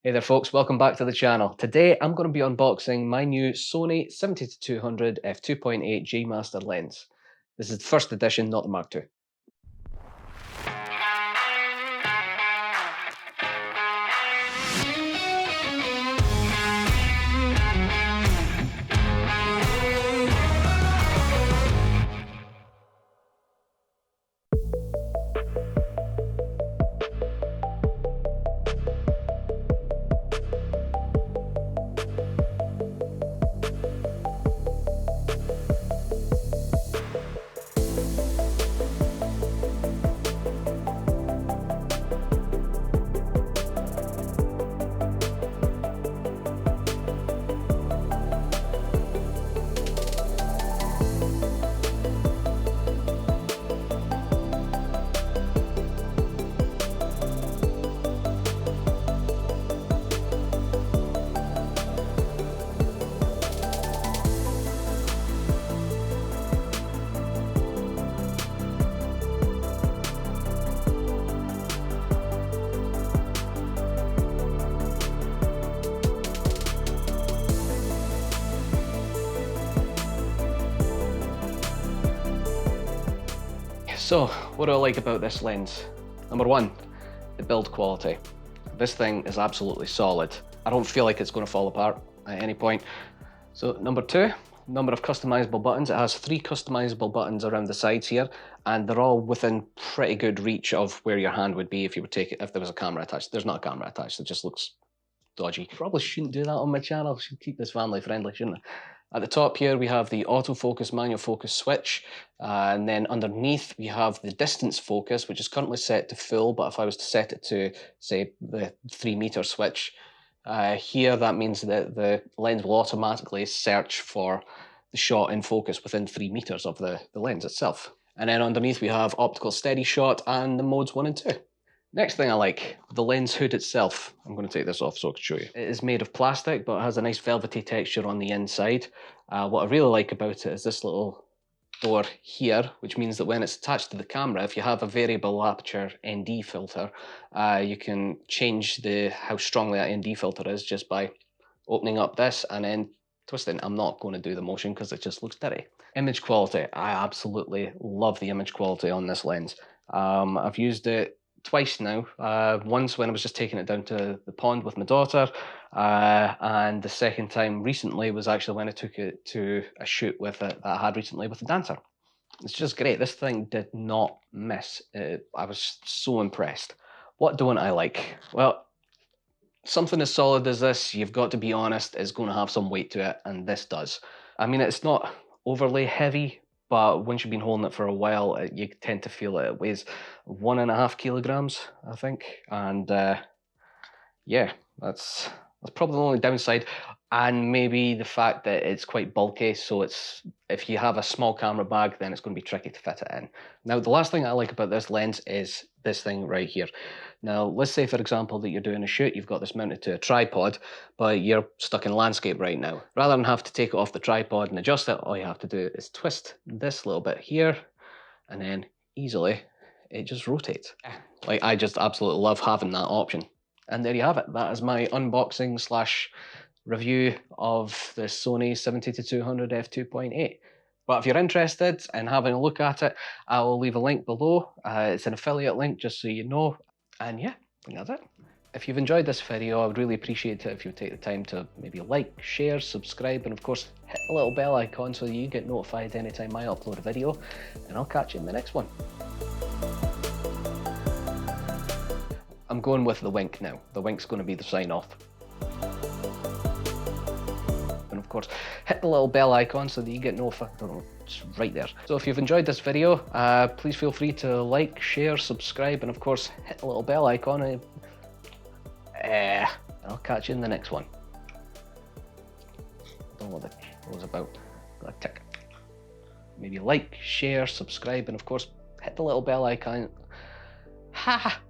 Hey there folks, welcome back to the channel. Today I'm going to be unboxing my new Sony 70-200 f2.8 G Master lens. This is the first edition, not the Mark II. So, what do I like about this lens? Number one, the build quality. This thing is absolutely solid. I don't feel like it's going to fall apart at any point. So, number two, number of customizable buttons. It has 3 customizable buttons around the sides here, and they're all within pretty good reach of where your hand would be if you were taking, if there was a camera attached. There's not a camera attached, it just looks dodgy. Probably shouldn't do that on my channel. Should keep this family friendly, shouldn't I? At the top here we have the autofocus manual focus switch, and then underneath we have the distance focus, which is currently set to full, but if I was to set it to, say, the 3-meter switch, here that means that the lens will automatically search for the shot in focus within 3 meters of the lens itself. And then underneath we have optical steady shot and the modes 1 and 2. Next thing I like, the lens hood itself. I'm going to take this off so I can show you. It is made of plastic, but it has a nice velvety texture on the inside. What I really like about it is this little door here, which means that when it's attached to the camera, if you have a variable aperture ND filter, you can change how strongly that ND filter is just by opening up this and then twisting. I'm not going to do the motion because it just looks dirty. Image quality. I absolutely love the image quality on this lens. I've used it twice now. Once when I was just taking it down to the pond with my daughter, and the second time recently was actually when I took it to a shoot with it that I had recently with a dancer. It's just great. This thing did not miss. I was so impressed. What don't I like? Well, something as solid as this, you've got to be honest, is going to have some weight to it, and this does. I mean, it's not overly heavy, but once you've been holding it for a while, you tend to feel it. It weighs 1.5 kilograms, I think. And yeah, that's probably the only downside. And maybe the fact that it's quite bulky, so if you have a small camera bag, then it's going to be tricky to fit it in. Now, the last thing I like about this lens is this thing right here. Now, let's say, for example, that you're doing a shoot, you've got this mounted to a tripod, but you're stuck in landscape right now. Rather than have to take it off the tripod and adjust it, all you have to do is twist this little bit here, and then easily it just rotates. Like, I just absolutely love having that option. And there you have it. That is my unboxing / review of the Sony 70-200 f2.8. But if you're interested in having a look at it, I will leave a link below. It's an affiliate link, just so you know. And yeah, I think that's it. If you've enjoyed this video, I would really appreciate it if you take the time to maybe like, share, subscribe, and of course hit the little bell icon so you get notified anytime I upload a video. And I'll catch you in the next one. I'm going with the wink now. The wink's going to be the sign off. And of course, hit the little bell icon so that you get notified. I don't know, it's right there. So if you've enjoyed this video, please feel free to like, share, subscribe, and of course, hit the little bell icon. And I'll catch you in the next one. I don't know what that was about. Got a tick. Maybe like, share, subscribe, and of course, hit the little bell icon. Ha!